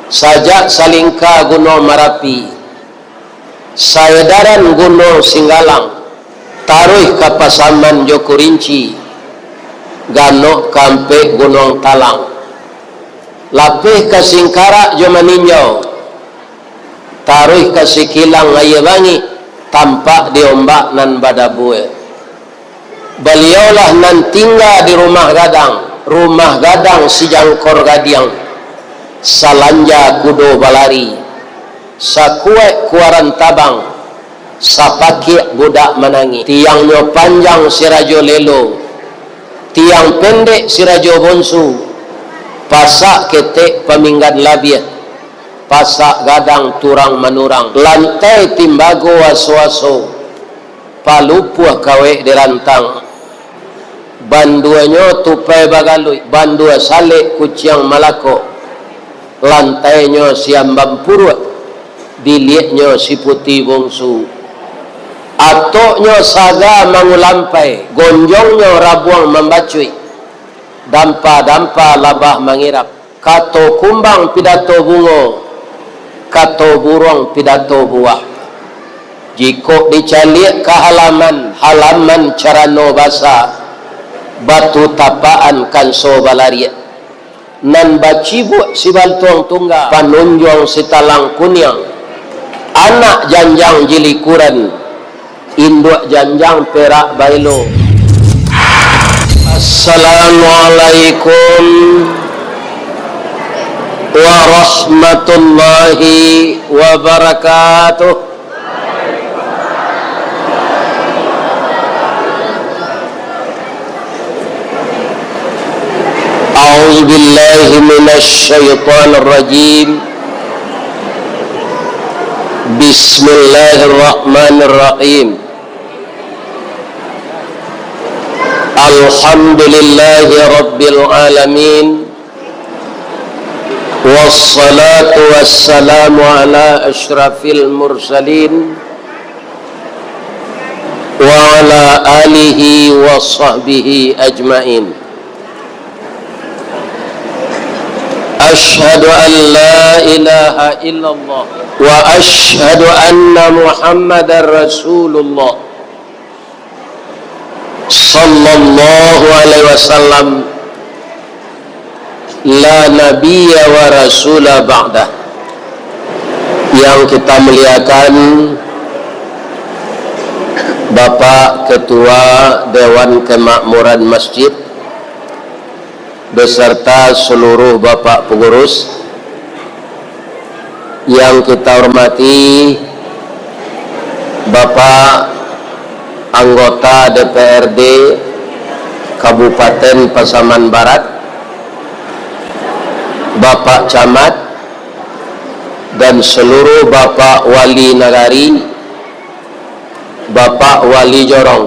sajak salingka Gunung Marapi, saedaran Gunung Singgalang, taruh ke Pasaman Joko Rinci, ganok kampe Gunung Talang, lapih ke Singkara jo Maninjau, taruh ke Sikilang Ayabangi, tampak di ombak nan badabue. Beliaulah nan tinggal di rumah gadang si jangkor gadiang, salanja kudo balari, sakuek kuaran tabang, sapaki budak menangi, tiangnya panjang si rajo lelo, tiang pendek si rajo bonsu, pasak ketek paminggan labiat, pasak gadang turang manurang, lantai timbago waso-waso, palupuh kawe dirantang, banduanyo tupai bagalui, bandua salik kuciang malako, lantainya siambam purut, dilihatnya si putih bongsu, atoknya saga mangulampai, gonjongnya rabuang membacui, dampa-dampa labah mangirap, kato kumbang pidato bungo, kato burung pidato buah. Jiko dicalik ke halaman carano basa, batu tapaan kanso balaria, nan bacibuk si baltuang tungga, panunjong si talang kunyang, anak janjang jilikuran, induk janjang perak bailo. Assalamualaikum warahmatullahi wabarakatuh. A'udzu billahi minasyaitonir rajim. Bismillahirrahmanirrahim. Alhamdulillahi rabbil alamin. Wassalatu wassalamu ala asyrafil mursalin wa ala alihi wa sahbihi ajmain. Asyhadu an la ilaha illallah wa asyhadu anna Muhammadar Rasulullah sallallahu alaihi wasallam, la nabiyya wa rasula ba'dah. Yang kita muliakan Bapak Ketua Dewan Kemakmuran Masjid beserta seluruh Bapak pengurus, yang kita hormati Bapak anggota DPRD Kabupaten Pasaman Barat, Bapak Camat, dan seluruh Bapak Wali Nagari, Bapak Wali Jorong,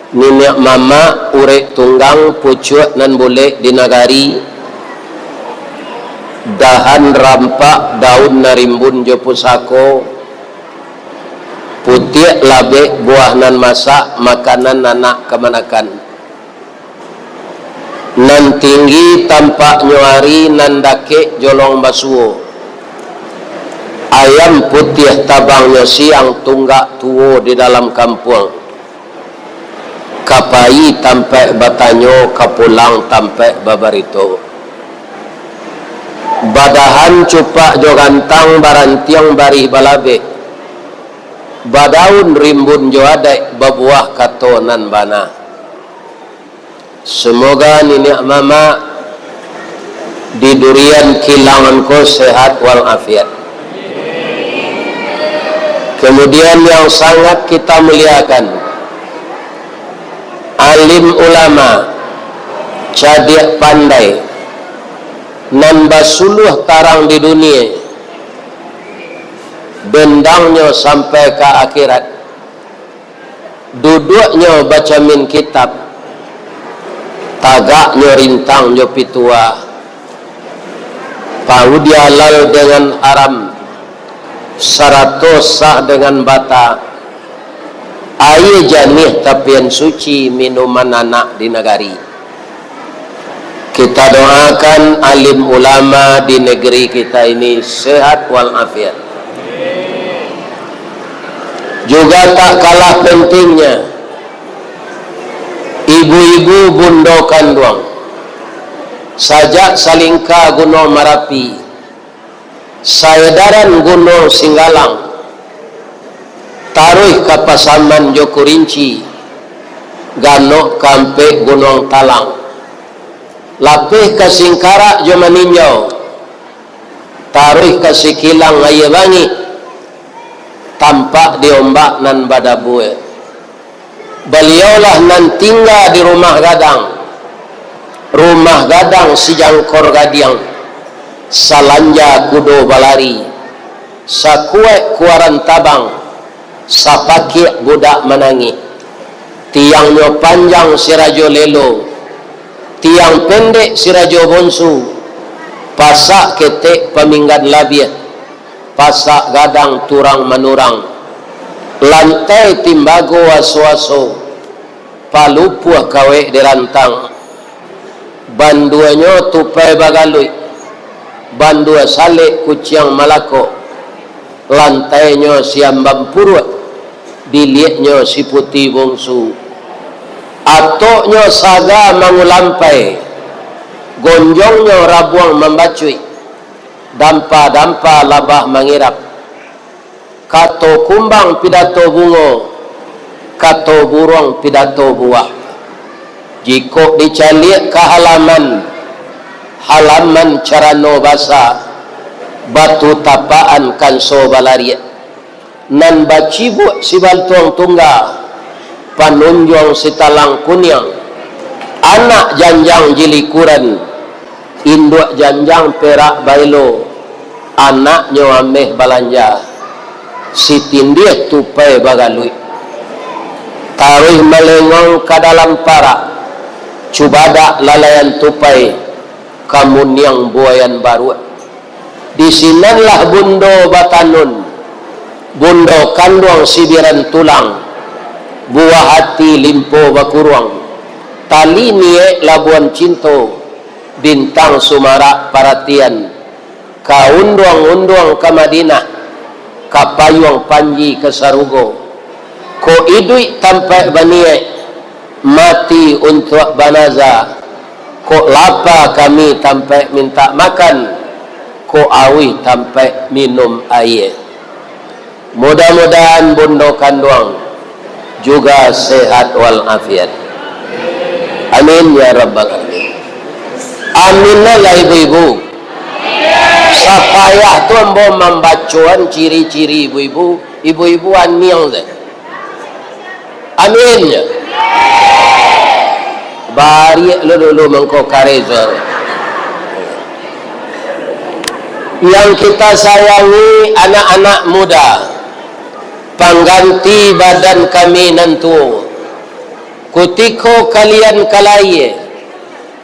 Nenek mama urek tunggang pucuk nan boleh di nagari, dahan rampak daun narimbun jo pusako, putih labe buah nan masak makanan anak kemanakan, nan tinggi tampak nyuari nan dake jolong basuo, ayam putih tabangnya siang tunggak tuwo di dalam kampung, kapai tampe batanyo kapulang tampe babarito, badahan cupak jo gantang barantiang bari balabe, badaun rimbun jo adek babuah katonan bana. Semoga nenek mama di durian kilanganku sehat walafiat. Kemudian yang sangat kita muliakan, alim ulama, cadik pandai, nan basuluh tarang di dunia, bendangnya sampai ke akhirat, duduknya baca min kitab, tagaknya rintang jo pitua, tahu dia halal dengan haram, saratos sah dengan bata, air janih tapian suci minuman anak di negari. Kita doakan alim ulama di negeri kita ini sehat walafiat. Juga tak kalah pentingnya ibu-ibu bundo kanduang sajak Salingka Gunung Marapi, Saedaran Gunung Singgalang, taruh ke Pasaman Joko Rinci, Ganok Kampe Gunung Talang, lapih ke Singkara Jo Maninjau, taruh ke Sikilang Ayabangi, tampak di ombak nan badabue. Beliaulah nan tinggal di rumah gadang si jangkor gadiang, salanja kudo balari, sakuek kuaran tabang, sapaki budak menangi, tiangnya panjang si rajo lelo, tiang pendek si rajo bonsu, pasak ketek peminggan labiat, pasak gadang turang menurang, lantai timbago waso-waso, palupuh kawe dirantang, banduanyo tupai bagalui, bandua salik kuciang malako, lantainya siambang purwa, dilihatnya si putih bongsu, atoknya saga mangulampai, gonjongnya rabuang membacui, dampa-dampa labah mangirap, kato kumbang pidato bungo, kato burung pidato buah. Jika dicalik ke halaman carano basa, batu tapaan kan so balaria, nan bacibuk si baltuang tungga, panunjong si talang kunyang, anak janjang jilikuran, induk janjang perak bailo, anaknya ameh balanja, si tindih tupai bagalui, taruh melengong ke dalam parak, cubada lalayan tupai, kamun yang buayan baru. Disinanlah bundo batanun, bundo kanduang sibiran tulang, buah hati limpo bakuruang, tali nie labuan cinto, bintang sumara paratian, kaunduang-unduang ke Madinah, kapayuang panji ke Sarugo, ko idui tampai baniai, mati untuk banaza, kok lapa kami tampai minta makan, kok awi tampai minum air. Mudah-mudahan bundo kanduang juga sehat walafiat. Amin ya rabbal alamin. Aminlah ibu-ibu. Sapayah tu ambo membacuan ciri-ciri ibu-ibu anil. Amin ya. Bari dulu mengko karezor. Yang kita sayangi anak-anak muda, pengganti badan kami nantu. Kutiko kalian kalaye,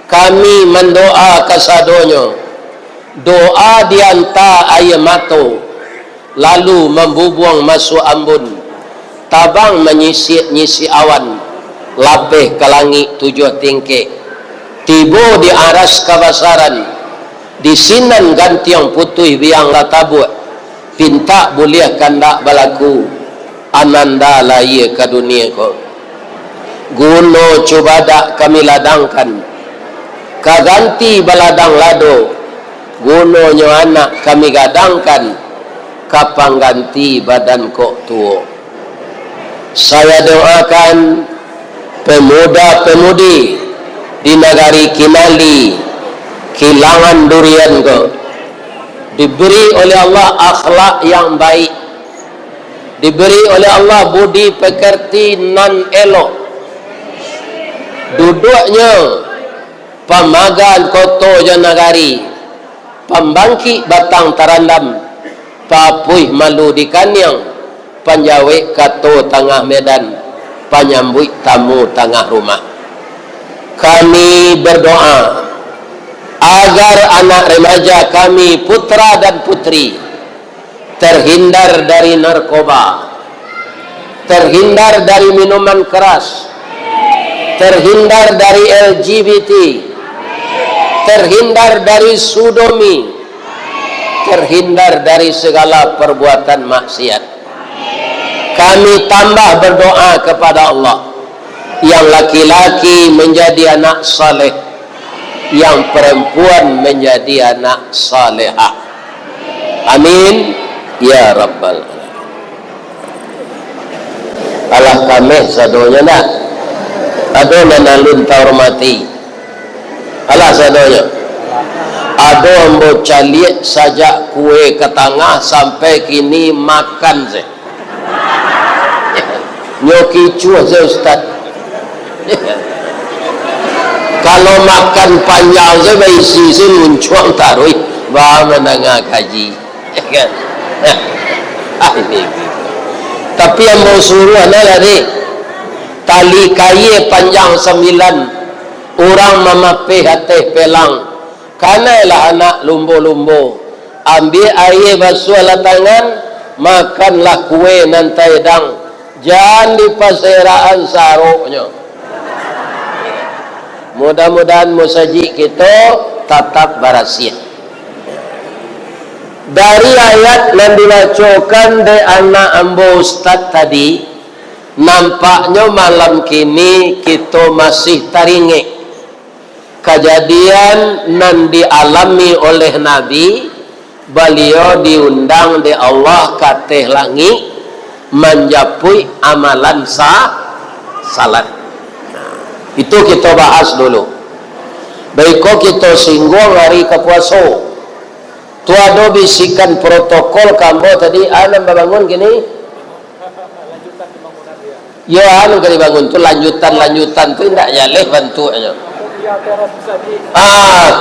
kami mendoa kasadonyo, doa dianta ayamato, lalu membubuang masuk ambun, tabang menyisi awan, lapeh ke langit 7 tingkik, tibo di aras kabasaran, di sinan gantiang putih biang latabu, pinta boleh kandak balaku, ananda laya ke dunia ko. Guno cubada kami ladangkan, kaganti baladang lado, guno nyo anak kami gadangkan, kapang ganti badan kok tuo. Saya doakan pemuda-pemudi di negari Kinali, Kilangan Durian ko, diberi oleh Allah akhlak yang baik, diberi oleh Allah budi pekerti nan elok, duduknya pamagan koto janagari, pembangki batang tarandam, papuih malu di kanyang, panjawe kato tengah medan, penyambut tamu tengah rumah. Kami berdoa agar anak remaja kami, putra dan putri, terhindar dari narkoba, terhindar dari minuman keras, terhindar dari LGBT, terhindar dari sodomi, terhindar dari segala perbuatan maksiat. Kami tambah berdoa kepada Allah, yang laki-laki menjadi anak saleh, yang perempuan menjadi anak salehah. Amin ya rabbal alamin. Alah kami sadonya nak ado nanalun tahormati. Alah sadonya ado ambo caliak sajak kue ke tengah sampai kini makan saya nyoki cuah saya ustaz. Kalau makan panjang saya baisi saya muncul taruh bahan menengah kaji kan. Ini tapi yang mau suruh adalah tali kayu panjang 9 orang memape hati pelang karena lah anak lumbo-lumbo ambil air basuh lah tangan makanlah kue nanti dang jangan di paseraan saruknya. Mudah-mudahan musaji kita tetap berasia. Dari ayat yang dibacakan de anak ambo ustaz tadi, nampaknya malam kini kita masih taringe kejadian yang dialami oleh Nabi. Beliau diundang di Allah kateh langit menjapui amalan salat. Itu kita bahas dulu. Baiko kita singgung hari kepuaso. Tu ada bisikan protokol kambo tadi ana bangun gini. Ya anu kali bangun tu lanjutan tu ndak nyaleh bantunya.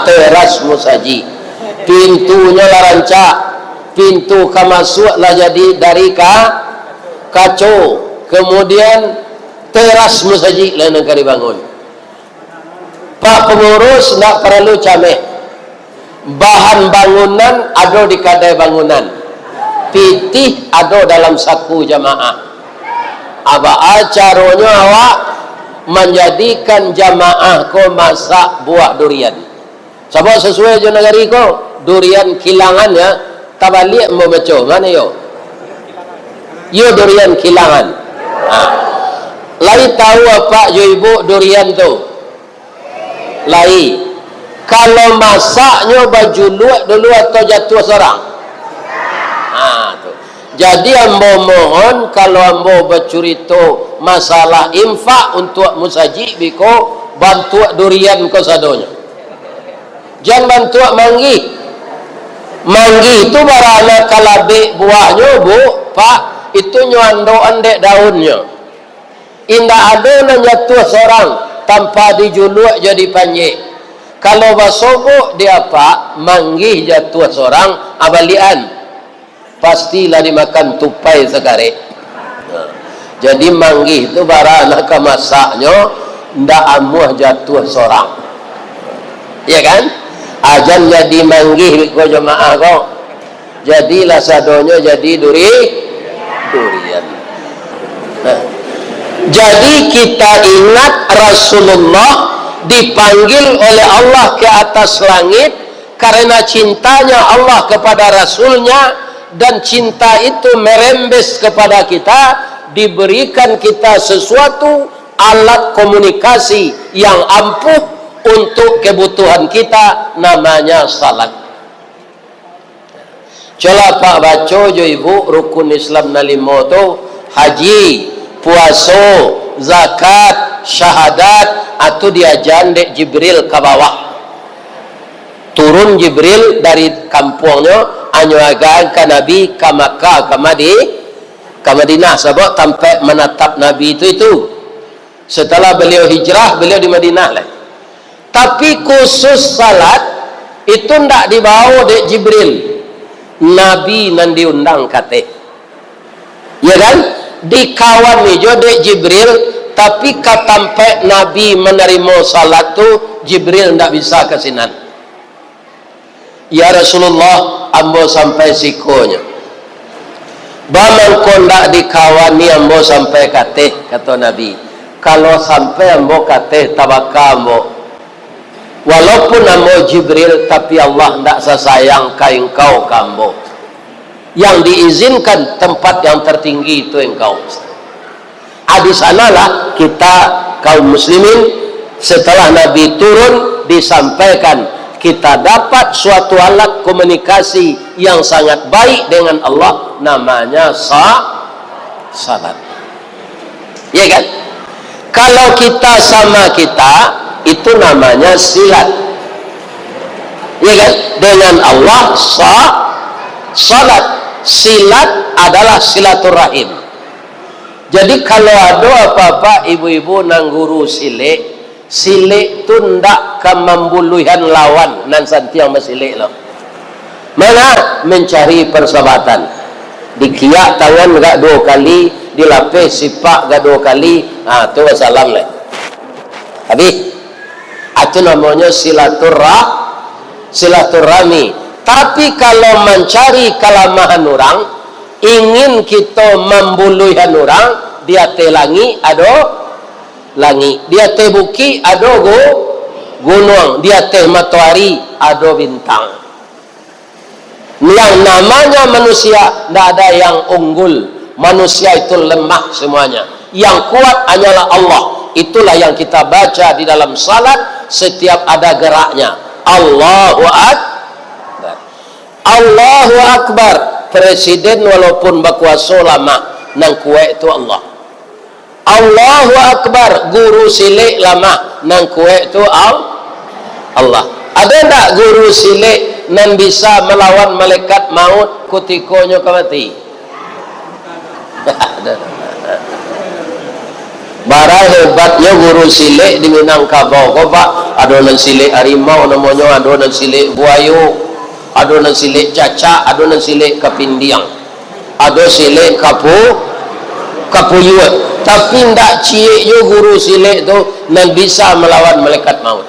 Teras musaji. Pintunya lah rancak. Pintu kamasuk lah jadi dari kaco. Kemudian teras musaji lah nak dibangun. Pak pengurus nak perlu cameh. Bahan bangunan ada di kadai bangunan, pitih ada dalam saku jamaah. Apa acaranya awak menjadikan jamaah ko masak buah durian. Sebab sesuai je negari ko durian kilangan ya. Tabalik mau baca mana yo? Yo durian kilangan. Lai tahu apa yo ibu durian tu? Lai kalau masaknya baju luak dulu atau jatuh seorang. Jadi ambo mohon kalau ambo bercerita masalah infak untuk musaji biko bantu durian ko sadonya. Jangan bantu manggi. Manggi itu barana kalabe buahnya bu, pak itu nyuando andek daunnya. Indah ada yang jatuh seorang tanpa dijuluk jadi panjang. Kalau basobo dia apa? Manggih jatuh seorang abalian. Pastilah dimakan tupai sekare. Jadi manggih itu bara anak masaknya ndak amuh jatuh seorang. Ya kan? Ajan jadi manggih ko jemaah ko. Jadilah sadonya jadi durian. Nah. Jadi kita ingat Rasulullah dipanggil oleh Allah ke atas langit karena cintanya Allah kepada Rasulnya, dan cinta itu merembes kepada kita, diberikan kita sesuatu alat komunikasi yang ampuh untuk kebutuhan kita, namanya salat. Coba Pak baca jo ibu rukun Islam na 5 tu haji, puasa, zakat, syahadat, atau diajan dek Jibril ke bawah. Turun Jibril dari kampungnya anyuagan ke Nabi ke Makkah ke Madinah sebab sampai menatap Nabi itu. Setelah beliau hijrah, beliau di Madinah lah. Tapi khusus salat itu ndak dibawa dek Jibril. Nabi nan diundang kate. Ya kan? Dikawan ni jo dek Jibril. Tapi katampe Nabi menerima salat tu Jibril tidak bisa kesinan. Ya Rasulullah, ambo sampai sikonya. Baman kondak dikawani ambo sampai kateh, kata Nabi. Kalau sampai ambo kateh tabaka ambo. Walaupun namo Jibril, tapi Allah tidak sesayang ka engkau kambo. Yang diizinkan tempat yang tertinggi itu engkau. Di sanalah kita kaum muslimin setelah Nabi turun disampaikan kita dapat suatu alat komunikasi yang sangat baik dengan Allah, namanya salat. Ya kan? Kalau kita sama kita, itu namanya silat. Ya kan? Dengan Allah salat. Silat adalah silaturahim. Jadi kalau ada apa-apa ibu-ibu nang guru silik tu ndak kemambuluhan lawan nan santiang masilik lo. Mana mencari persahabatan. Dikiak tangan gak 2 kali, dilapis sipak gak 2 kali, tu wassalam lah. Habis. Itu namanya silaturahmi. Tapi kalau mencari kelamahan orang, ingin kita membuluhan orang, dia telangi ado langi, dia teh buki ado gunung, dia teh matahari ado bintang. Yang namanya manusia tidak ada yang unggul. Manusia itu lemah semuanya. Yang kuat hanyalah Allah. Itulah yang kita baca di dalam salat setiap ada geraknya. Allahu Akbar. Allahu Akbar. Presiden walaupun berkuasa lama nang kuat itu Allah. Allahu Akbar. Guru silik lama nang kuat itu Allah. Ada tak guru silik nang bisa melawan malaikat maut kutikonya mati? Bara hebatnya guru silik di Minangkabau kok Pak. Ada nang silik harimau namanya, ada nang silik buayu, ada nang silik cacak, ada nang silik kapindiang, ada silik kapuyuat. Tapi ndak cie yo guru silik tu nang bisa melawan malaikat maut.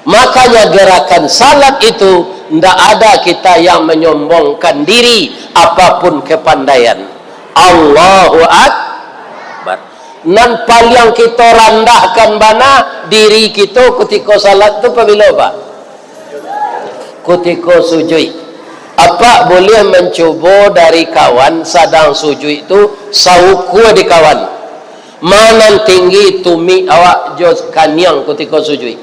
Makanya gerakan salat itu ndak ada kita yang menyombongkan diri apapun kepandaian. Allahu Akbar. Nan paling kita rendahkan bana diri kita ketika salat tu apabila Pak? Ketika sujud. Apa boleh mencoba dari kawan sedang sujud itu sauku di kawan. Mana tinggi tumi awak jos kanyang ketika sujud.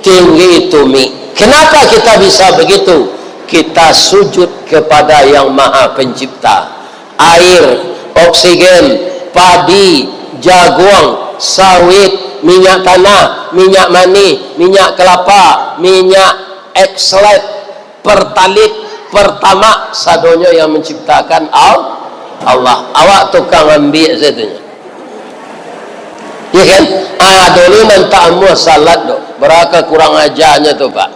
Tinggi tumi. Kenapa kita bisa begitu? Kita sujud kepada yang Maha Pencipta. Air, oksigen, padi, jagung, sawit, minyak tanah, minyak mani, minyak kelapa, minyak ekselet, pertalit, pertama sadonya yang menciptakan Allah. Awak tukang ambil satunya. Ya kan? Dulu nanti amu salat do. Berapa kurang ajarnya tu Pak.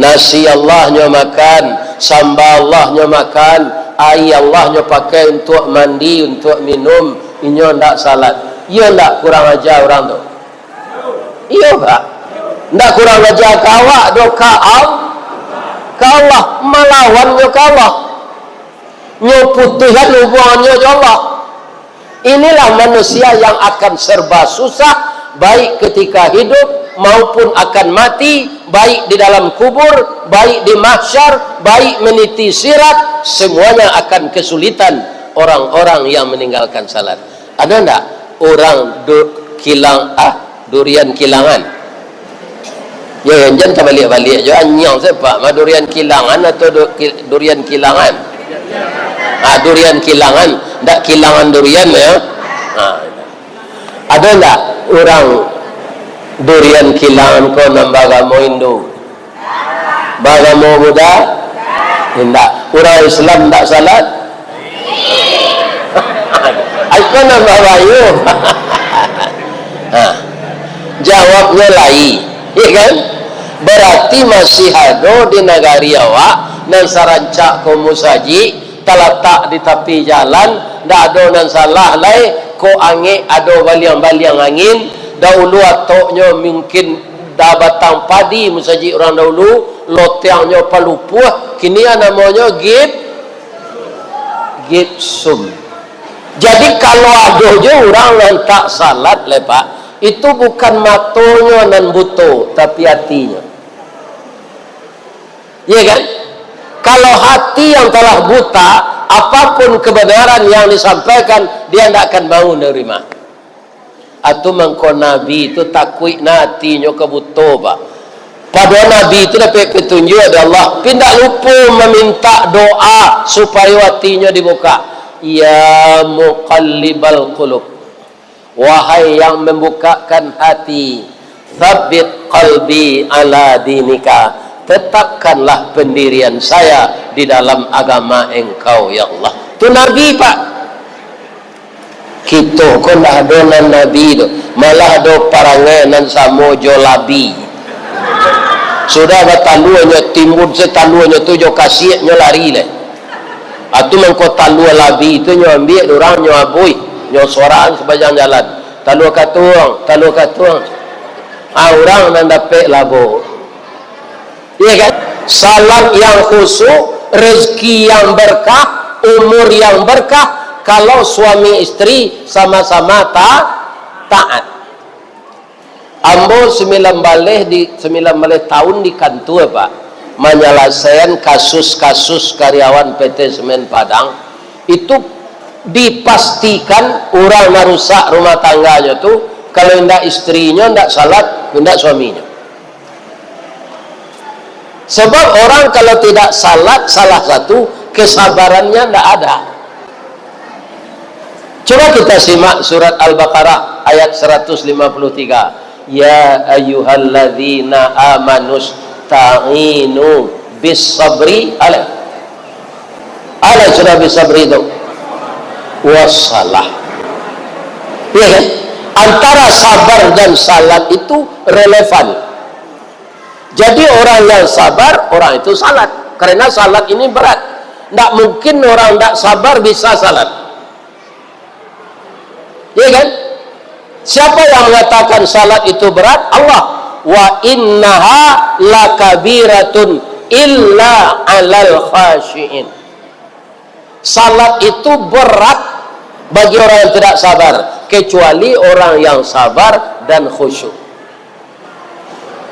Nasi Allahnya makan, sambal Allahnya makan, air Allahnya pakai untuk mandi, untuk minum, inyo ndak salat. Iya ndak kurang ajar orang tu? Iya Pak. Ndak kurang ajar kawak do ka Allah melawannya ka Allah. Nyo putuhan hubungannya ke Allah. Inilah manusia yang akan serba susah, baik ketika hidup maupun akan mati, baik di dalam kubur, baik di mahsyar, baik meniti sirat, semuanya akan kesulitan orang-orang yang meninggalkan salat. Ada enggak orang durian kilangan? Ya jangan terbalik-balik je anyang siapa? Durian kilangan atau durian kilangan? Durian kilangan, ndak kilangan durian ya. Ada enggak orang durian kilangan ko nambagamo Hindu? Bagamo Buddha? Enggak. Orang Islam ndak salat? Aku nambah bayu. Jawabnya lain, ya kan? Berarti masih ada di negari awak nan sarancak ko musaji terletak di tepi jalan, ndak ada nan salah lai ko angin ada baliang-baliang angin. Dahulu atoknya mungkin dah batang padi musaji orang dahulu, lotiangnya palupuh, kini namanya gipsum. Jadi kalau ada je orang yang tak salat le Pak, itu bukan matonya nan buto, tapi hatinya. Iya kan? Kalau hati yang telah buta, apapun kebenaran yang disampaikan, dia tidak akan mau menerima. Atau mengko Nabi itu takui hatinya kebuto, Pak. Padahal Nabi itu dapat petunjuk dari Allah. Tidak lupa meminta doa supaya hatinya dibuka. Ya muqallibal qulub, wahai yang membukakan hati, tsabbit qalbi ala dinika, tetapkanlah pendirian saya di dalam agama engkau ya Allah. Itu Nabi, Pak. Kita kok dah ada Nabi tu, malah ada paranganan sama jolabi. Sudah bataluannya timbul setaluannya tu jo kasihnya lari leh. Atu mengko talua labi itu nyo ambil orang nyo abui, nyo soraan sepanjang jalan. Talua katuang. Orang nan dapat labo. Iya kan? Salat yang khusyuk, rezeki yang berkah, umur yang berkah kalau suami istri sama-sama taat. Ambo 19 tahun di kantor, Pak, menyelesaikan kasus-kasus karyawan PT Semen Padang. Itu dipastikan orang merusak rumah tangganya tuh kalau tidak istrinya tidak salat, tidak suaminya. Sebab orang kalau tidak salat, salah satu kesabarannya tidak ada. Coba kita simak surat Al-Baqarah ayat 153. Ya ayyuhalladzina amanus ta'inu bis sabri ala sudah bis sabri itu wassalah. Ya kan? Antara sabar dan salat itu relevan. Jadi orang yang sabar, orang itu salat. Karena salat ini berat. Tidak mungkin orang tidak sabar bisa salat. Ya kan? Siapa yang mengatakan salat itu berat? Allah. Wa innaha lakabiratun illa alal khashiin. Salat itu berat bagi orang yang tidak sabar, kecuali orang yang sabar dan khusyuk.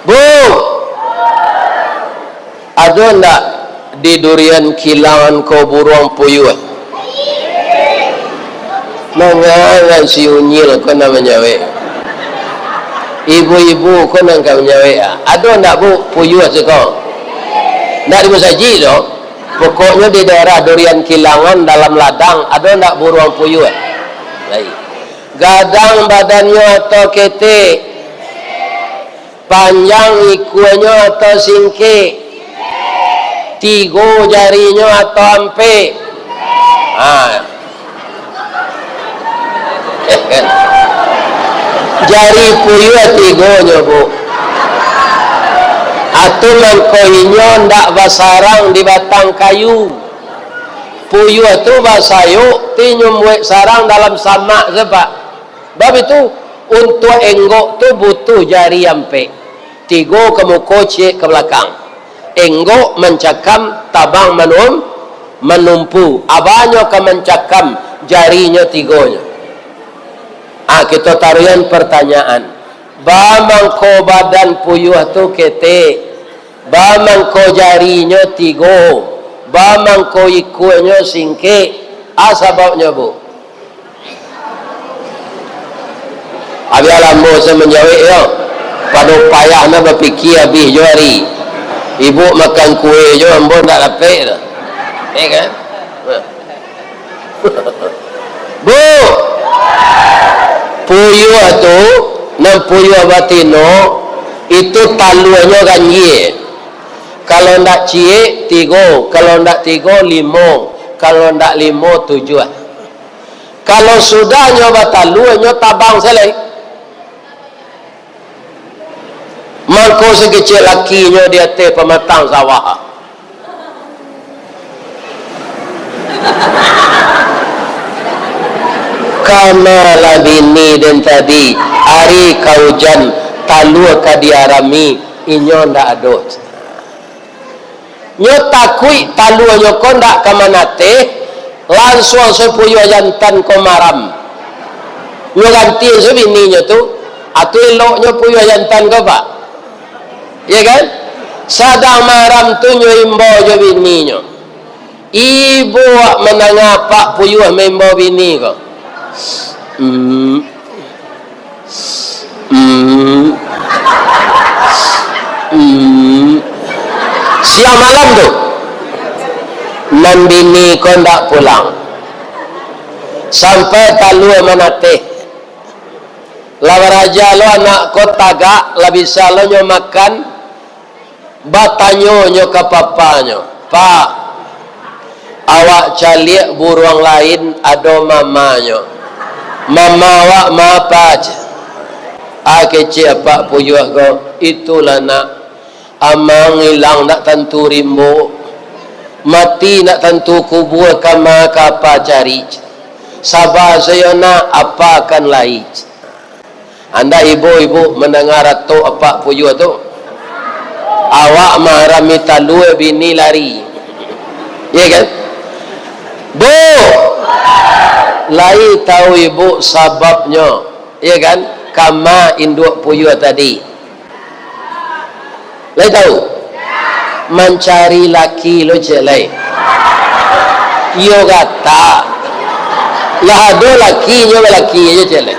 Bu, ada enggak di durian kilangan kau buruang puyuh? Mangangan si unyil kau namanya we. Ibu-ibu kau namanya we. Ada enggak bu puyuh sekau? Enggak di Musaji dong. Pokoknya di daerah durian kilangan dalam ladang ada enggak buruang puyuh? Baik. Gadang badannya atau ketek, panjang ikunya atau singke, tiga jarinya atau ampe. Jari puyuh tigonya bu. Atau mengkoinyo ndak basarang di batang kayu. Puyuh itu basayu ti nyumwek sarang dalam samak sebab. Bab itu untuk enggok tu butuh jari ampe. Tigo ke muka cek ke belakang. Enggok mencakam tabang menumpu. Abahnya ke mencakam jarinya tigonya. Kita taruhan pertanyaan. Bamangko badan puyuh tu ketek, bamangko jarinya tigo, bamangko ikunya singke. Sebabnya bu? Abi alambo semenjawab yo. Pada payahnya berfikir habis jari. Ibu makan kue jo ambo tak dapat dah. Kan? Bu, puyuh tu nan puyuh batino itu taluannya ganjil. Kalau ndak cie tigo, kalau ndak tigo limo, kalau ndak limo 7. Kalau sudah nyoba taluannya tabang selek. Mangko sekecil lakinya dia teh pematang sawah. Karena bini dan tadi hari kaujan talua kadiarami inyo ndak ada. Nyo takui talua nyo kondak kamanate langsung sepuyuh jantan komaram. Nyo ganti sebini nyo tu Atu eloknya puyuh jantan kau pak, ya kan? Sadang maram tu nyo imbo jo bini nyo. Ibu menangapa puyuh membo bini kau. Siang malam tu nan bini kau ndak pulang sampai talu menateh lawan raja lo anak kau tagak lah bisa lo nyo makan batanyo nyo ke papanyo, pak awak caliak buruang lain ado mamanyo, mama awak apa aja kecil apa puyuh kau itulah nak amang hilang nak tentu rimbo mati nak tentu kubur kama kapa cari sabar saya nak apa akan lain. Anda ibu-ibu mendengar atau apa puyuh tu awak marah minta lu bini lari, ya kan? Bu lai tahu ibu sababnya, ya kan? Kama induk puyuh tadi lai tahu mencari laki lo jelai yo kata lah ada lakinya laki aja jelai.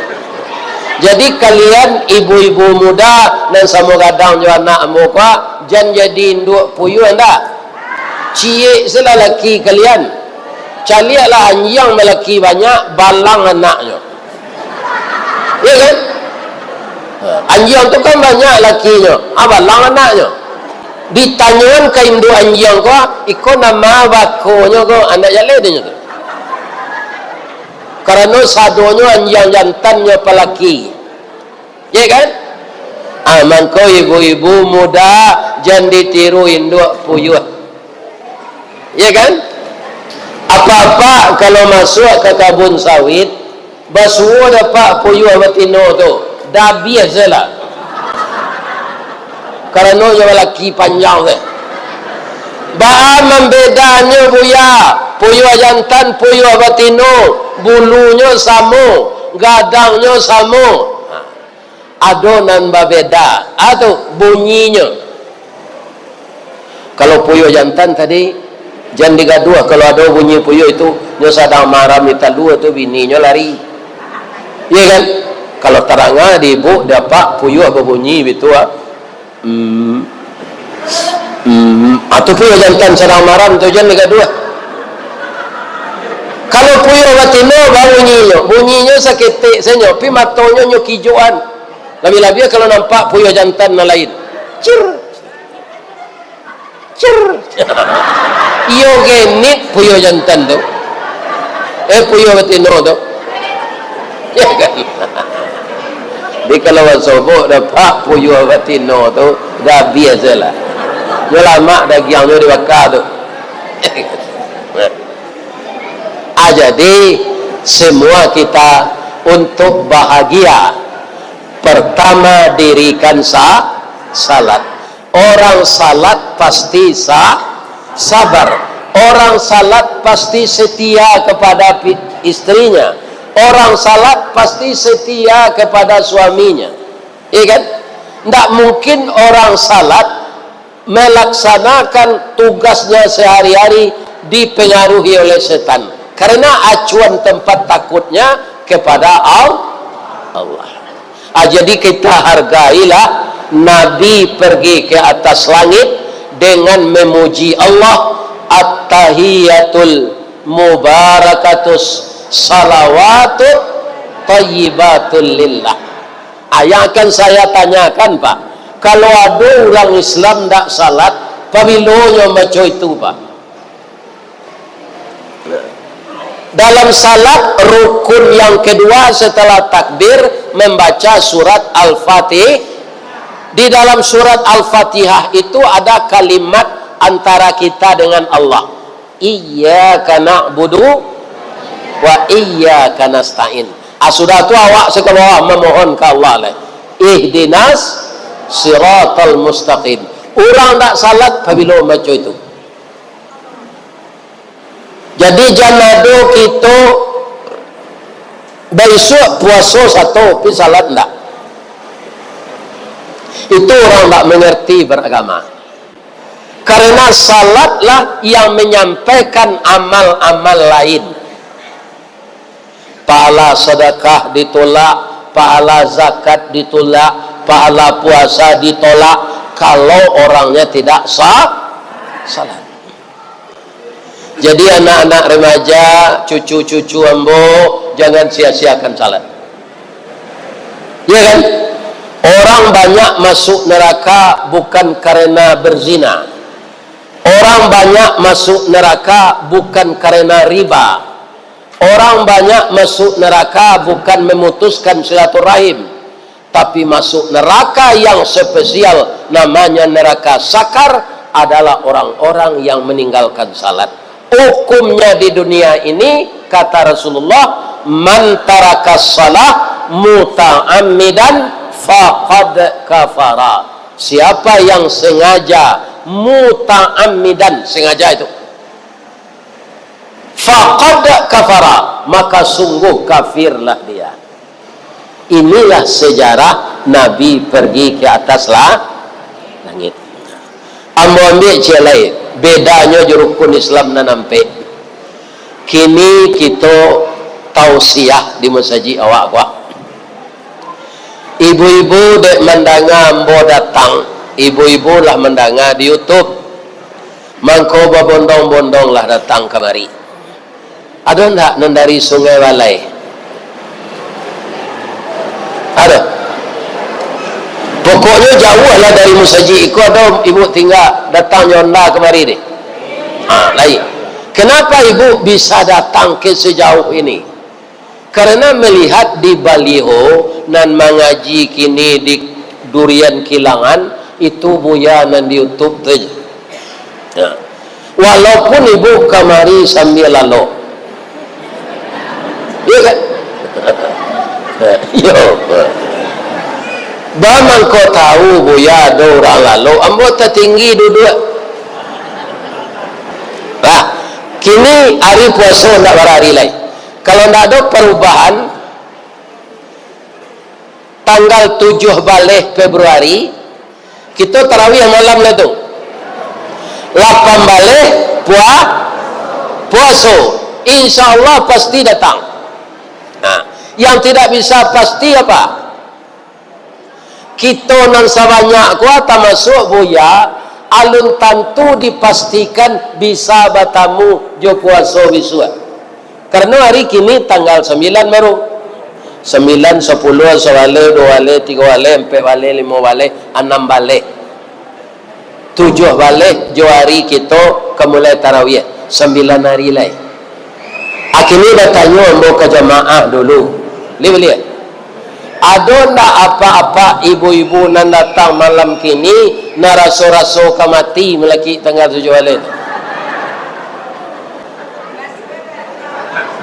Jadi kalian ibu-ibu muda dan sama kadang jo anak muka jangan jadi induk puyuh anda cie sela laki kalian caliaklah anjing melaki banyak balang anaknya, ya kan? Anjing tu kan banyak lakinya balang anaknya ditanyakan ke induk anjing kau ikut nama bakonya kau anak jale dia tu karena sadonya anjing jantannya pelaki, ya kan? Aman kau ibu-ibu muda jangan ditiru induk puyuh, ya kan? Apa-apa kalau masuk ke kabun sawit basuh dapat puyuh batino tu dah biasalah karena yang laki panjang tu bahan membedanya buya puyuh jantan puyuh batino bulunya sama gadangnya sama adonan berbeda atau bunyinya. Kalau puyuh jantan tadi jangan digaduh kalau ada bunyi puyuh itu nyo sadang marah minta dua tu bininya lari, ya kan? Kalau terangah di ibu dapat puyuh berbunyi itu atau puyuh jantan sadang marah tu jangan digaduh. Kalau puyuh batino bunyinya seketik saja tapi matonya nyo kijuan lebih-lebih kalau nampak puyuh jantan yang lain cir iyo genit puyuh jantan tu puyuh batino tu, ya kan? Di kalau sobok dapat puyuh batino tu dah biasalah dia lama dagingnya dibakar tu. Jadi semua kita untuk bahagia pertama dirikan salat. Orang salat pasti sabar. Orang salat pasti setia kepada istrinya. Orang salat pasti setia kepada suaminya, ya kan? Tidak mungkin orang salat melaksanakan tugasnya sehari-hari dipengaruhi oleh setan karena acuan tempat takutnya kepada Allah. Jadi kita hargailah Nabi pergi ke atas langit dengan memuji Allah, at-tahiyatul mubarakatus salawatut thayyibatul lillah. Yang akan saya tanyakan Pak, kalau ada orang Islam tak salat pamilonya macam itu Pak, dalam salat rukun yang kedua setelah takbir membaca surat Al-Fatihah. Di dalam surat Al-Fatihah itu ada kalimat antara kita dengan Allah, iyyaka na'budu wa iyyaka nasta'in. Sudah tu awak sekeluar memohon ke Allah lah, ihdinas siratal mustaqim. Orang tak salat apabila baca itu. Jadi jangan ada kita besok puasa satu tapi salat enggak. Itu orang tak mengerti beragama. Karena salatlah yang menyampaikan amal-amal lain. Pahala sedekah ditolak, pahala zakat ditolak, pahala puasa ditolak kalau orangnya tidak salat. Jadi anak-anak remaja, cucu-cucu ambo, jangan sia-siakan salat. Ya kan? Orang banyak masuk neraka bukan karena berzina. Orang banyak masuk neraka bukan karena riba. Orang banyak masuk neraka bukan memutuskan silaturahim, tapi masuk neraka yang spesial namanya neraka sakar adalah orang-orang yang meninggalkan salat. Hukumnya di dunia ini kata Rasulullah, man tarakas salah muta'ammidan faqad kafara. Siapa yang sengaja, muta'ammidan, sengaja itu, faqad kafara, maka sungguh kafirlah dia. Inilah sejarah Nabi pergi ke atas langit. Ambo ambil celai, bedanya rukun Islam na nampe. Kini kita tausiah di masjid awak gua. Ibu-ibu dek mendanga ambo datang, ibu-ibu lah mendanga di YouTube. Mangko babondong-bondong lah datang kemari. Ada enggak dari Sungai Balai? Ada. Pokoknya jauh lah dari Musaji. Iku ada ibu tinggal datang nyonda kemari ni. Lain. Kenapa ibu bisa datang ke sejauh ini? Karena melihat di baliho nan mengaji kini di Durian Kilangan itu buya nan di YouTube tu. Ya. Walaupun ibu kemari sambil lalu. Iya kan? Yo. Bamang kau tahu buya ada orang lalu, ambo tertinggi duduk. Nah, kini hari puasa nak berhari lain. Kalau tidak ada perubahan, tanggal 7 balik Februari, kita tarawih malam lah tu. 8 balik puasa. Insya Allah pasti datang. Nah, yang tidak bisa pasti apa? Kita nan sabanyak kuat masuk buya, alun tentu dipastikan bisa bertamu jo puasa bisua. Karena hari kini tanggal 9 baru. 9, 10, 11, 2, 3, 4, 5, 6 balik. 7 balik jo hari kita kemulai tarawih. 9 hari lain. Akhirnya bertanya ambo ke jamaah dulu. Lihat. Ada ndak apa-apa ibu-ibu nan datang malam kini naraso-raso kamati melaki tanggal 7 balik.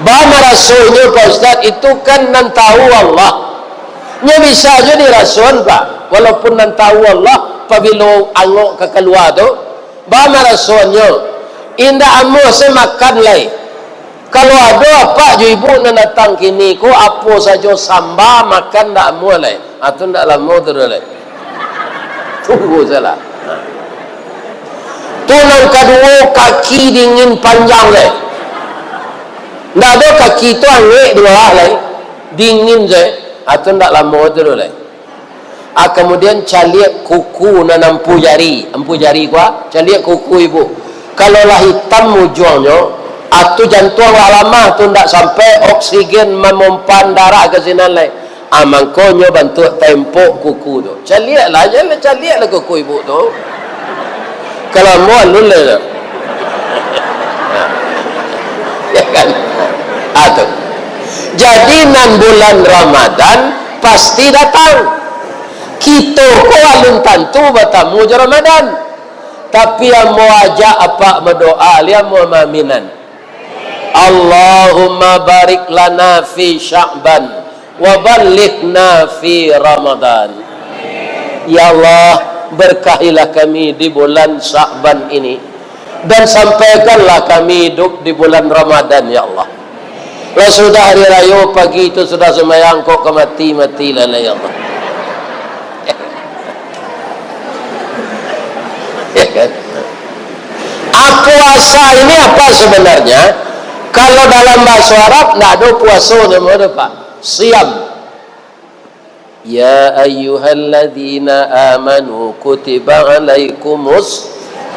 Bana rasulnya Pak Ustaz itu kan nan tahu Allah. Nya bisa aja dirasun Pak. Walaupun nan tahu Allah pabilo angok ke keluar tu. Bana rasulnya indah amu semakan lai. Kalau ada apa je ibu nak datang kini ko apa saja samba makan dak mulai atau ndak lama tu dah. Tunggu salah. Tulang kedua kaki dingin panjang le. Ndak ada kaki tu angek di bawah le. Dingin je atau ndak lama tu dah. Kemudian caliak kuku na nampu jari kuah, caliak kuku ibu. Kalau lah hitam mujungnya atau jantung lama tu ndak sampai oksigen memompan darah ke sini lai. Mangkonyo bantu tempok kuku tu. Caliaklah kuku ibu tu. Kalau mau lulus. Ya kan? Atuh. Jadi nan bulan Ramadan pasti datang. Kita ko alun tantu bertamu je Ramadan. Tapi yang mau ajak apa berdoa, dia mau maminan. Allahumma barik lana fi Sya'ban wa ballighna fi Ramadan. Ya Allah, berkahilah kami di bulan Sya'ban ini dan sampaikanlah kami hidup di bulan Ramadan ya Allah. Kalau sudah hari raya pagi itu sudah semayang kok ke mati-matilah ya Allah. ini apa sebenarnya? Kalau dalam bahasa Arab tidak ada puasa namanya Pak. Siam. Ya ayyuhalladzina amanu kutiba alaikumus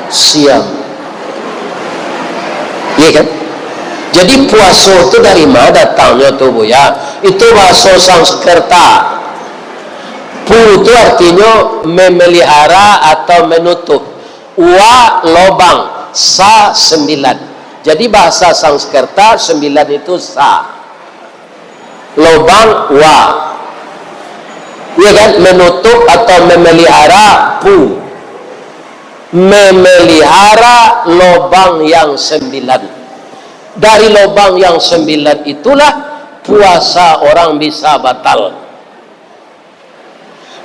siam. Iya kan? Jadi puasa itu dari mana datangnya tuh Bu ya? Itu bahasa Sanskerta. Pu itu artinya memelihara atau menutup. Wa lobang, sa 9. Jadi bahasa Sanskerta 9 itu sa. Lobang wa. Iya kan? Menutup atau memelihara pu. Memelihara lobang yang 9. Dari lobang yang 9 itulah puasa orang bisa batal.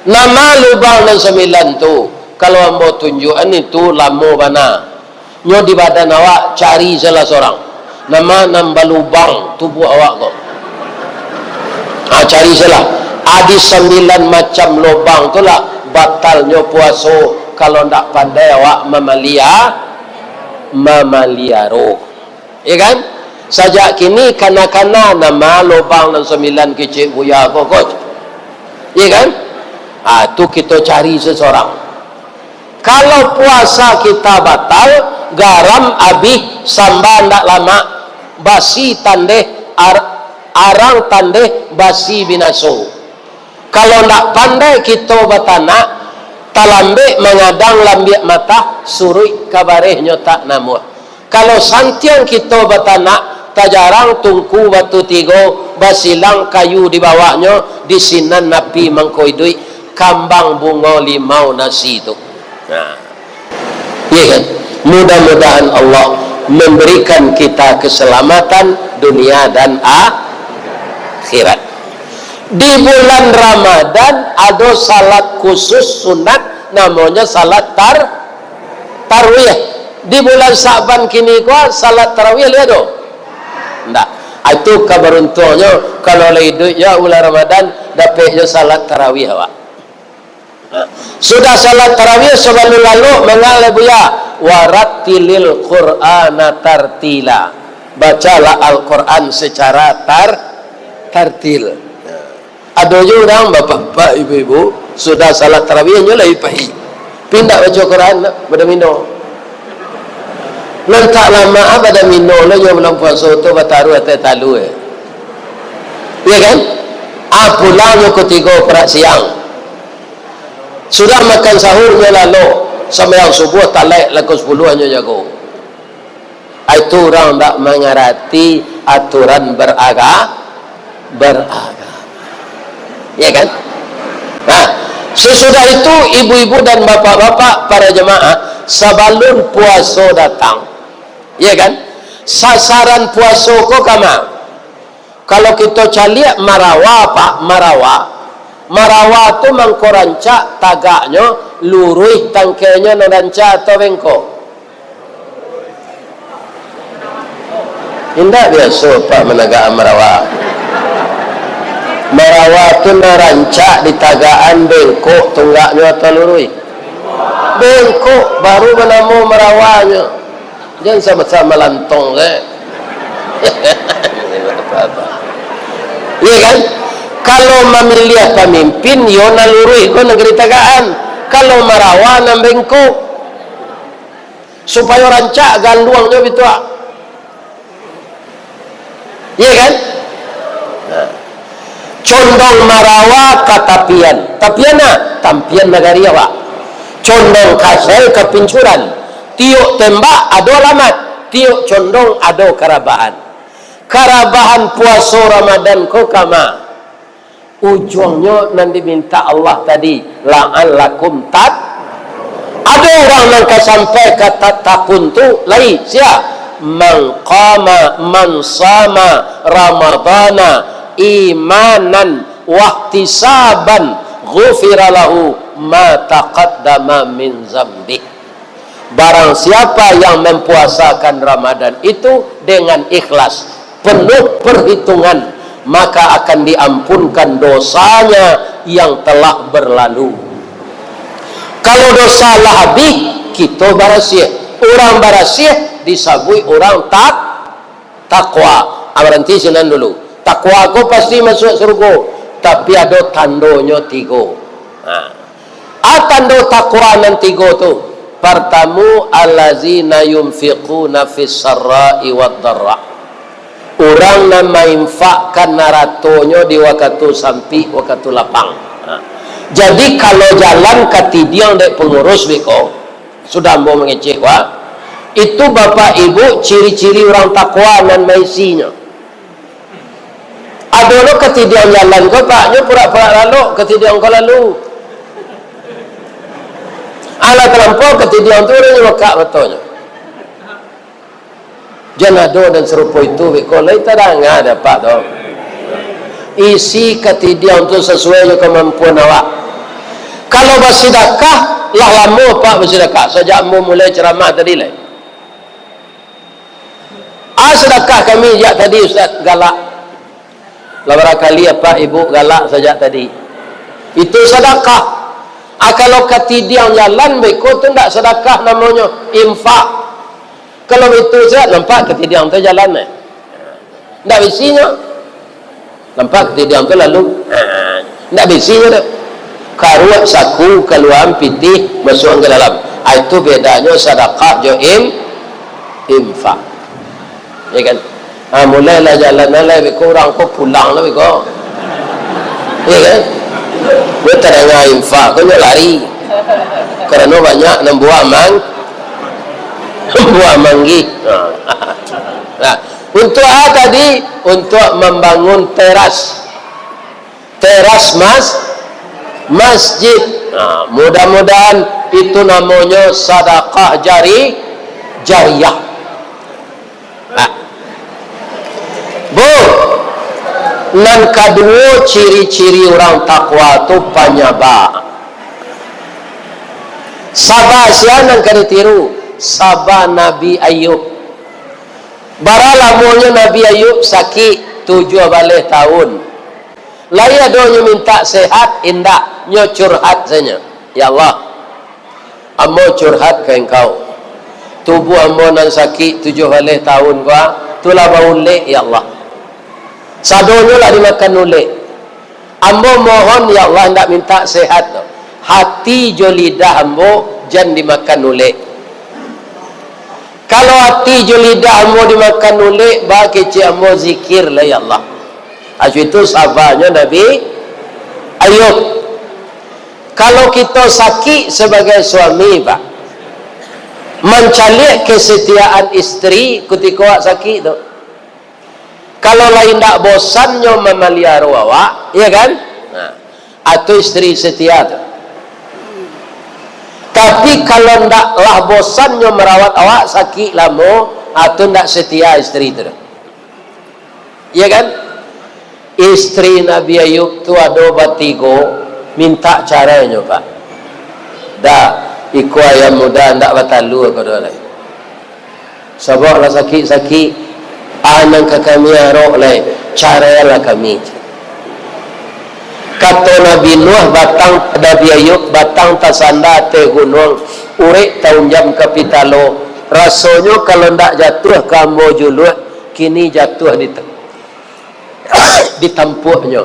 Nama lubang yang 9 tu, kalau mau tunjukkan itu lamo bana. Nyo di badan awak cari salah seorang. Nama nambah lubang tubuh awak kok. Cari salah. Ada 9 macam lubang tu lah batalnya puasa kalau ndak pandai awak memeliara. Ya kan? Sajak kini kana-kana nama lubang dan 9 kecil buya kok. Ya kan? Tu kita cari seseorang. Kalau puasa kita batal, garam habis, sambal ndak lama, basi tandeh, arang tandeh, basi binaso. Kalau ndak pandai kita batana, talambe mengadang lambiak mata, surui kabarehnya tak namuh. Kalau santiang kita batana, tajarang tungku batu tigo, basilang kayu di bawahnya, di sinan napi mangkoidui, kambang bunga limau nasi itu. Nah, ya kan? Mudah-mudahan Allah memberikan kita keselamatan dunia dan akhirat. Di bulan Ramadan ada salat khusus sunat namanya salat tarawih. Di bulan Sa'ban kini gua salat tarawih lihat do. Enggak. Itu keberuntungannya kalau hidupnya bulan Ramadan dapatnya salat tarawih awak. Sudah salat tarawih sebelum lalu mengalah buya warattilil qur'ana tartila, bacalah Al-Quran secara tartil. Ada juga bapak-bapak ibu-ibu sudah salat tarawihnya lagi pagi pindah baca Quran pada mino nanti lama pada mino lah yang belum puasa tu bataru atau talu ya kan? Pulangnya ketiga perak siang sudah makan sahurnya lalu sampai subuh talek laku 10 hanya jago. Itu orang tak mengerti aturan beragama. Ya kan? Nah, sesudah itu ibu-ibu dan bapak-bapak para jemaah sebelum puasa datang. Ya kan? Sasaran puasa kok kama. Kalau kita caliak marawa Pak, marawa tu mangkoranca tagaknya luruh tangkenya naranca atau bengko. Indah biasa Pak menaga marawa. Marawa tu naranca di tagaan bengko tunggaknya atau luruh. Bengko baru menamu marawanya. Jangan sama-sama lantong Iya kan? Kalau memilih pemimpin yo nalurui ko negeri tagaan. Kalau marawa nang bengko supaya rancak ganduangnya gitu. Iya kan? Nah. Condong marawa ke tapian. Tapiana tampian negari awak. Condong kasel ke pincuran. Tiuk tembak ado alamat. Tiuk condong ado karabahan. Karabahan puasa Ramadan ko kama. Ujungnya nanti minta Allah tadi la'allakum tat. Ada orang yang sampai kata takun tu lain sia man qama man sama ramadana imanan wahtisaban ghufira lahu ma taqaddama min zambi. Barang siapa yang mempuasakan Ramadan itu dengan ikhlas penuh perhitungan, maka akan diampunkan dosanya yang telah berlalu. Kalau dosa lah habis, kita barasia. Orang barasih disabui orang takwa. Berhenti sinan dulu. Takwa aku pasti masuk surga, tapi ada tandonya 3. Tando takwa nan 3 tu. Pertama, allazina yunfiquna fis sarra'i wad dharra. Orang yang menginfakkan naratonya di waktu sampi, waktu lapang. Jadi kalau jalan katidiang dek pengurus beko, sudah mau mengecek itu bapak ibu ciri-ciri orang takwa dan maisinya. Ada lo ketidiang jalan kau paknya pura-pura lalu, ketidiang kau lalu. Ala terlampau ketidiang tu orang nyokak betulnya. Janado dan serupa itu beko lain tak ada pak tu. Isi ketidiang tu sesuai dengan kemampuan awak. Kalau bersedekah lah lama pak bersedekah sejak mu mulai ceramah tadi lah. Sedekah kami sejak tadi Ustaz galak. Beberapa kali apa ibu galak sejak tadi. Itu sedekah. Kalau ketidiang jalan beko tu tak sedekah namanya infak. Kalau itu saya nampak ketidiang tu jalan tak bisinya. Nampak ketidiang tu lalu tak bisinya tu. Karuat saku keluar pitih masuk ke dalam. Itu bedanya sedekah jo infak. Ya kan? Mulailah jalan lah beko orang ko pulang lah beko. Ya kan? Dia terdengar infak kau lari. Kerana banyak membuat manggi. Nah, untuk apa tadi? Untuk membangun teras masjid. Mudah-mudahan itu namanya sedekah jariyah. Nan kedua ciri-ciri orang takwa tu penyabar. Sabar siapa yang kena tiru? Sabar Nabi Ayub. Baralamunya Nabi Ayub sakit 7 tahun. Lain adanya minta sehat, indah nyo curhat saja. Ya Allah, ambo curhat ke engkau. Tubuh ambo nan sakit 7 tahun gua, tulah bau lek ya Allah. Sadonya lah dimakan ulek. Ambo mohon ya Allah hendak minta sehat. Hati jo lidah ambo jangan dimakan ulek. Kalau hati jo lidah ambo dimakan ulek, bagi cik ambo zikir lah ya Allah. Itu sabarnya Nabi Ayub. Kalau kita sakit sebagai suami pak, mencari kesetiaan istri ketika sakit tu. Kalau lain tak bosannya memelihara awak, ya kan? Atau istri setia tu. Tapi kalau taklah bosannya merawat awak sakit lama, atau tak setia istri tu. Ya kan? Istri Nabi Ayub tu ada batigo, minta caranya pak. Dah, ikut ayam muda tak batalu aku dah lagi. Sebablah sakit-sakit. Anang ke kami arok lai caralah kami. Kata Nabi Nuh batang Nabi Ayub batang tasanda te gunung urek tahun jam kapitalo. Rasanya kalau ndak jatuh kamu juluh kini jatuh di tampuknya.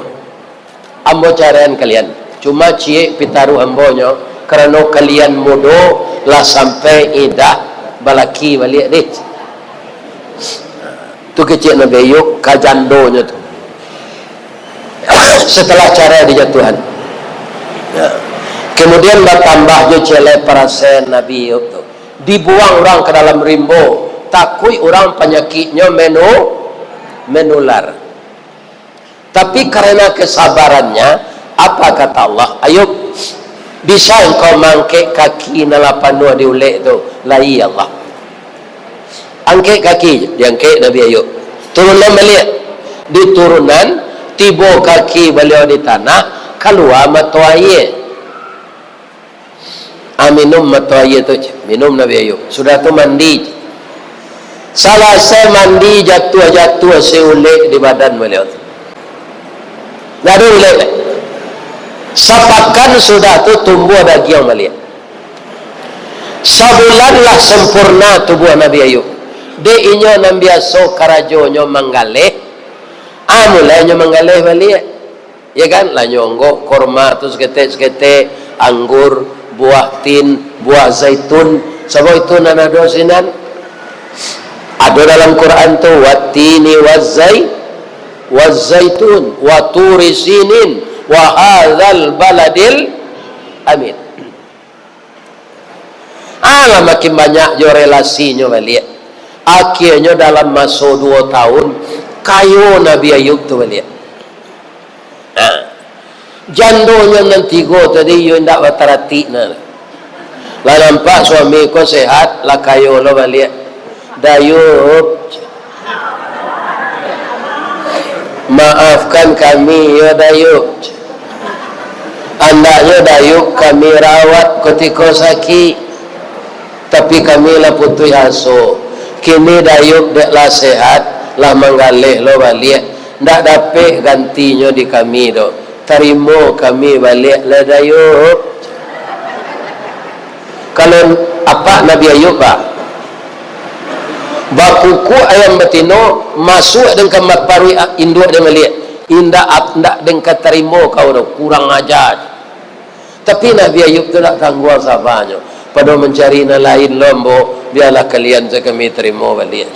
Ambo caraan kalian. Cuma cie pitaru ambonya kerana kalian mudo lah sampai idah balaki balik deh. Tu kecil Nabi Ayub kajandonya tu. Setelah cara dijatuhan. Kemudian bertambah je celai perasen Nabi Ayub tu. Dibuang orang ke dalam rimbo. Takui orang penyakitnya menular. Tapi karena kesabarannya, apa kata Allah? Ayub, bisa engkau mangkek kaki nalapan dua diulek tu? Lai Allah. Angkat kaki, diangkat Nabi Ayub. Turunlah balik. Di turunan, tiba kaki beliau di tanah, keluar mata air. Minum mata air tu, minum Nabi Ayub. Sudah tu mandi. Salah saya mandi jatuh seulek di badan beliau tu. Dah ada ulek. Sapakan sudah tu tumbuh daging beliau. Sabulanlah sempurna tubuh Nabi Ayub. De inyo nang biasa karajo nyo manggaleh. Mulai nyo manggaleh balik. Ya kan? Lah nyonggo korma tu sekete anggur, buah tin, buah zaitun. Sebab itu nanado sinan. Ada dalam Quran tu watini wazaitun wa turi sinin wa hadzal baladil amin. Makin banyak jo relasinya balik. Akhirnya dalam masa 2 tahun kayo Nabi Ayub tu balik. Jandonya nanti go tadi yo ndak batarati na. Lah nampak suami ko sehat, lah kayo lo balik. Dayub, maafkan kami ya Dayub. Anaknya Dayub kami rawat ketika sakit, tapi kami lah putih asuh. Kini Dayub deklah sehat, lah menggalih lo balik. Ndak dapat gantinya di kami do. Terima kami balik lah Dayub. Kalau apa Nabi Ayub pak? Bakuku ayam betino masuk dengan kamar parui induk dia melihat indak dengan terima kau dah kurang ajar. Tapi Nabi Ayub tu tak tangguh sabarnya pada mencari lain lombo. Biarlah kalian kami terima balik.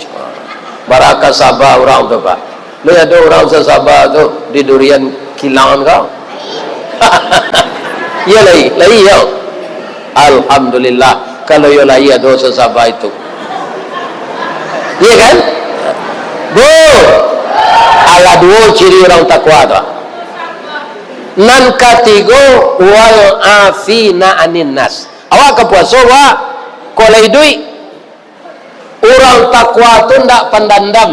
Barakah sabar orang tu pak. Lu ada orang sabar tu di durian kilangan kau. Ya lai ya. Alhamdulillah kalau ya lai ada sabar itu. Iya kan? Bu, ala 2 ciri orang takwa tu. Nan katigo wal afina anin nas. Awak ke puasa wa kolai duit. Orang takwa tu ndak pendendam.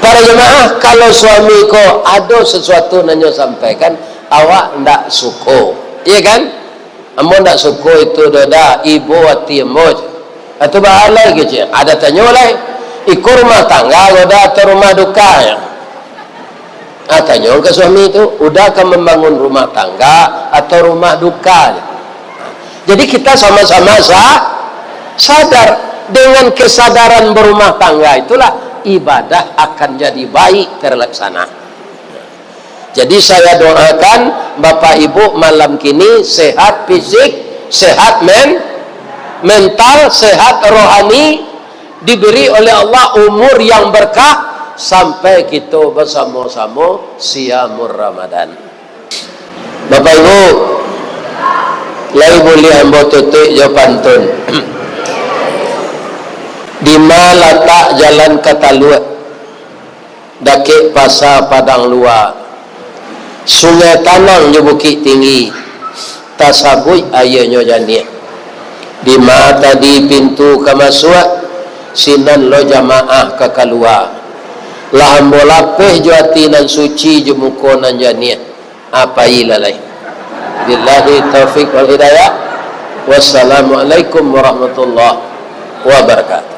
Para jemaah, kalau suami ko ada sesuatu nanyo sampaikan, awak ndak suko. Iya kan? Amun tak suka itu doda ibu hati emoj atau bahalai gitu. Ada tanya oleh ikut rumah tangga doda atau rumah duka ya. Tanya ke suami itu udah akan membangun rumah tangga atau rumah duka ya. Jadi kita sama-sama sadar dengan kesadaran berumah tangga itulah ibadah akan jadi baik terlaksana. Jadi saya doakan Bapak Ibu malam kini sehat fisik, sehat mental, sehat rohani, diberi oleh Allah umur yang berkah sampai kita bersama-sama siamur Ramadan. Bapak Ibu, lai boleh ambo tutik jo pantun. Di mana letak jalan Kataluat, daki pasar Padang Luar. Sungai Tanang di Bukit Tinggi, tasabui ayahnya janiah. Di mata di pintu kemasuk, sinan lo jamaah ke keluar. Laham bolapeh juati nan suci jemuko nan janiah. Apa ilalai? Billahi taufiq wal hidayah. Wassalamualaikum warahmatullahi wabarakatuh.